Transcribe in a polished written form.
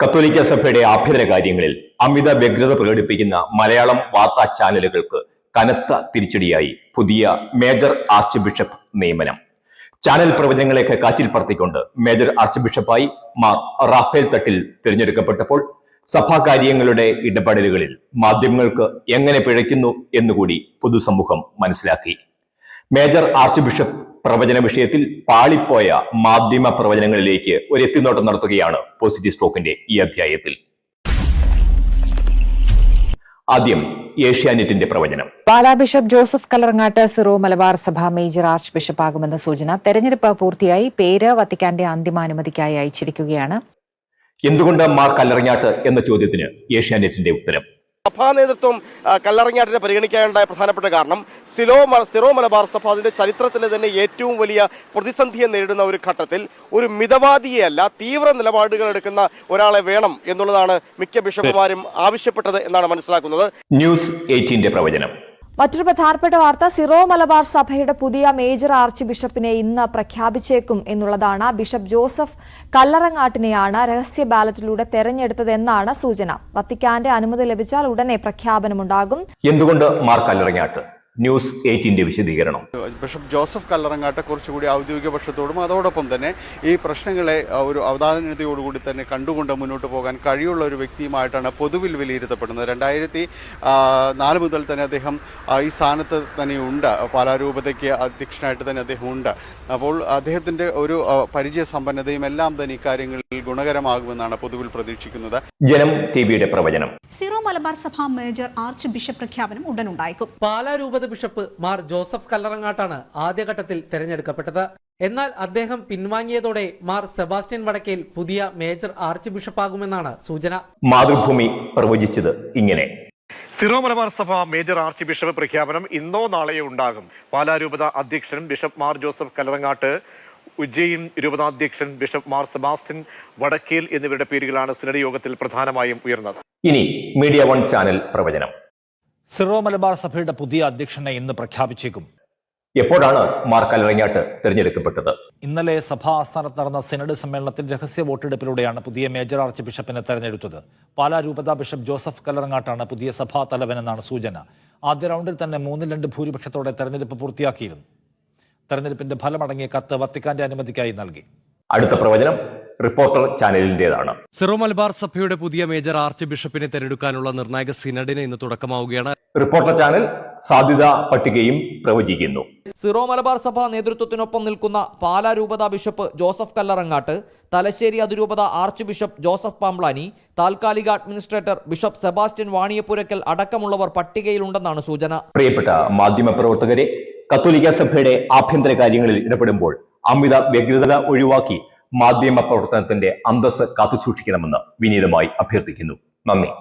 കത്തോലിക്ക സഭയുടെ ആഭ്യന്തര കാര്യങ്ങളിൽ അമിത വ്യഗ്രത പ്രകടിപ്പിക്കുന്ന മലയാളം വാർത്താ ചാനലുകൾക്ക് കനത്ത തിരിച്ചടിയായി പുതിയ മേജർ ആർച്ച് ബിഷപ്പ് നിയമനം. ചാനൽ പ്രവചനങ്ങളെയൊക്കെ കാറ്റിൽ പറത്തിക്കൊണ്ട് മേജർ ആർച്ച് ബിഷപ്പായി മാർ റാഫേൽ തട്ടിൽ തിരഞ്ഞെടുക്കപ്പെട്ടപ്പോൾ സഭാകാര്യങ്ങളുടെ ഇടപെടലുകളിൽ മാധ്യമങ്ങൾക്ക് എങ്ങനെ പിഴയ്ക്കുന്നു എന്നുകൂടി പൊതുസമൂഹം മനസ്സിലാക്കി. മേജർ ആർച്ച് ബിഷപ്പ് പ്രവചന വിഷയത്തിൽ പാളിപ്പോയ മാധ്യമ പ്രവചനങ്ങളിലേക്ക് ഒരു എത്തിനോട്ടം നടത്തുകയാണ് പോസിറ്റീവ് സ്റ്റോക്കിന്റെ ഈ അധ്യായത്തിൽ. ആദ്യം ഏഷ്യാനെറ്റിന്റെ പ്രവചനം. Pala bishop Joseph Kallarangatt Syro Malabar സഭ മേജർ ആർച്ച് ബിഷപ്പാകുമെന്ന സൂചന. തെരഞ്ഞെടുപ്പ് പൂർത്തിയായി. പേര് വത്തിക്കാന്റെ അന്തിമാനുമതിക്കായി അയച്ചിരിക്കുകയാണ്. എന്തുകൊണ്ട് മാർ കല്ലറങ്ങാട്ട് എന്ന ചോദ്യത്തിന് ഏഷ്യാനെറ്റിന്റെ ഉത്തരം. സഭാ നേതൃത്വം കല്ലറങ്ങാട്ടിനെ പരിഗണിക്കാനുണ്ടായ പ്രധാനപ്പെട്ട കാരണം സിറോ മലബാർ സഭ അതിന്റെ ചരിത്രത്തിലെ തന്നെ ഏറ്റവും വലിയ പ്രതിസന്ധിയെ നേരിടുന്ന ഒരു ഘട്ടത്തിൽ ഒരു മിതവാദിയെയല്ല, തീവ്ര നിലപാടുകൾ എടുക്കുന്ന ഒരാളെ വേണം എന്നുള്ളതാണ് മിക്ക ബിഷപ്പുമാരും ആവശ്യപ്പെട്ടത് എന്നാണ് മനസ്സിലാക്കുന്നത്. ന്യൂസ് 18 പ്രവചനം. മറ്റൊരു പ്രധാനപ്പെട്ട വാർത്ത, സിറോ മലബാർ സഭയുടെ പുതിയ മേജർ ആർച്ച് ബിഷപ്പിനെ ഇന്ന് പ്രഖ്യാപിച്ചേക്കും എന്നുള്ളതാണ്. ബിഷപ്പ് ജോസഫ് കല്ലറങ്ങാട്ടിനെയാണ് രഹസ്യ ബാലറ്റിലൂടെ തെരഞ്ഞെടുത്തതെന്നാണ് സൂചന. വത്തിക്കാന്റെ അനുമതി ലഭിച്ചാൽ ഉടനെ പ്രഖ്യാപനമുണ്ടാകും. എന്തുകൊണ്ട് മാർ കല്ലറങ്ങാട്ട്? ന്യൂസ് 18 വിശദീകരണം. ബിഷപ്പ് ജോസഫ് കല്ലറങ്ങാട്ടെ കുറച്ചുകൂടി ഔദ്യോഗിക പക്ഷത്തോടും അതോടൊപ്പം തന്നെ ഈ പ്രശ്നങ്ങളെ ഒരു അവധാനതയോടുകൂടി തന്നെ കണ്ടുകൊണ്ട് മുന്നോട്ട് പോകാൻ കഴിയുള്ള ഒരു വ്യക്തിയുമായിട്ടാണ് പൊതുവിൽ വിലയിരുത്തപ്പെടുന്നത്. 2004 മുതൽ തന്നെ അദ്ദേഹം ഈ സ്ഥാനത്ത് തന്നെയുണ്ട്. പാലാരൂപതയ്ക്ക് അധ്യക്ഷനായിട്ട് തന്നെ അദ്ദേഹം ഉണ്ട്. അപ്പോൾ അദ്ദേഹത്തിൻ്റെ ഒരു പരിചയ സമ്പന്നതയും എല്ലാം തന്നെ ഇക്കാര്യങ്ങളിൽ ഗുണകരമാകുമെന്നാണ് പൊതുവിൽ പ്രതീക്ഷിക്കുന്നത്. ജനം ടിവിയുടെ പ്രവചനം. സിറോ മലബാർ സഭ മേജർ ആർച്ച് ബിഷപ്പ് പ്രഖ്യാപനം ഉടനുണ്ടായേക്കും. പാലാരൂപത ബിഷപ്പ് മാർ ജോസഫ് കല്ലറങ്ങാട്ടാണ് ആദ്യഘട്ടത്തിൽ തെരഞ്ഞെടുക്കപ്പെട്ടത്. എന്നാൽ അദ്ദേഹം പിൻവാങ്ങിയതോടെ മാർ സെബാസ്റ്റ്യൻ വടക്കേൽ പുതിയ മേജർ ആർച്ച് ബിഷപ്പാകുമെന്നാണ് സൂചന. മാതൃഭൂമി പ്രവചിച്ചത് ഇങ്ങനെ. സിറോ മലബാർ സഭ മേജർ ആർച്ച് ബിഷപ്പ് പ്രഖ്യാപനം ഇന്നോ നാളെയോ ഉണ്ടാകും. പാലാരൂപത അധ്യക്ഷൻ ബിഷപ്പ് മാർ ജോസഫ് കല്ലറങ്ങാട്ട്, ഉജ്ജയിൻ രൂപതാധ്യക്ഷൻ ബിഷപ്പ് മാർ സെബാസ്റ്റ്യൻ വടക്കേൽ എന്നിവരുടെ പേരുകളാണ് സിനഡ് യോഗത്തിൽ പ്രധാനമായും ഉയർന്നത്. ഇനി മീഡിയ 1 ചാനൽ പ്രവചനം. സിറോ മലബാർ സഭയുടെ പുതിയ അധ്യക്ഷനെ ഇന്ന് പ്രഖ്യാപിച്ചേക്കും. എപ്പോഴാണ് മാർ കല്ലറങ്ങാട്ട് തിരഞ്ഞെടുക്കപ്പെട്ടത്? ഇന്നലെ സഭാ ആസ്ഥാനത്ത് നടന്ന സിനഡ് സമ്മേളനത്തിൽ രഹസ്യ വോട്ടെടുപ്പിലൂടെയാണ് പുതിയ മേജർ ആർച്ച് ബിഷപ്പിനെ തെരഞ്ഞെടുത്തത്. പാലാ രൂപതാ ബിഷപ്പ് ജോസഫ് കല്ലറങ്ങാട്ടാണ് പുതിയ സഭാ തലവനെന്നാണ് സൂചന. ആദ്യ റൗണ്ടിൽ തന്നെ 3-2 ഭൂരിപക്ഷത്തോടെ തെരഞ്ഞെടുപ്പ് പൂർത്തിയാക്കിയിരുന്നു. തെരഞ്ഞെടുപ്പിന്റെ ഫലമടങ്ങിയ കത്ത് വത്തിക്കാന്റെ അനുമതിക്കായി നൽകി. അടുത്ത പ്രവചനം റിപ്പോർട്ടർ ചാനലിന്റേതാണ്. സിറോ മലബാർ സഭയുടെ പുതിയ മേജർ ആർച്ച് ബിഷപ്പിനെ തെരഞ്ഞെടുക്കാനുള്ള നിർണായക സിനഡിന് ഇന്ന് തുടക്കമാവുകയാണ്. റിപ്പോർട്ടർ ചാനൽ സാധ്യതാ പട്ടികയും പ്രവചിക്കുന്നു. സിറോ മലബാർ സഭ നേതൃത്വത്തിനൊപ്പം നിൽക്കുന്ന പാലാ രൂപതാ ബിഷപ്പ് ജോസഫ് കല്ലറങ്ങാട്ട്, തലശ്ശേരി അതിരൂപത ആർച്ച് ബിഷപ്പ് ജോസഫ് പാംബ്ലാനി, താൽക്കാലിക അഡ്മിനിസ്ട്രേറ്റർ ബിഷപ്പ് സെബാസ്റ്റ്യൻ വാണിയപ്പുരക്കൽ അടക്കമുള്ളവർ പട്ടികയിലുണ്ടെന്നാണ് സൂചന. പ്രിയപ്പെട്ട മാധ്യമ പ്രവർത്തകരെ, കത്തോലിക്ക സഭയുടെ ആഭ്യന്തര കാര്യങ്ങളിൽ ഇടപെടുമ്പോൾ അമിത വ്യഗ്രത ഒഴിവാക്കി മാധ്യമ പ്രവർത്തനത്തിന്റെ അന്തസ്സ് കാത്തുസൂക്ഷിക്കണമെന്ന് വിനീതമായി അഭ്യർത്ഥിക്കുന്നു. നന്ദി.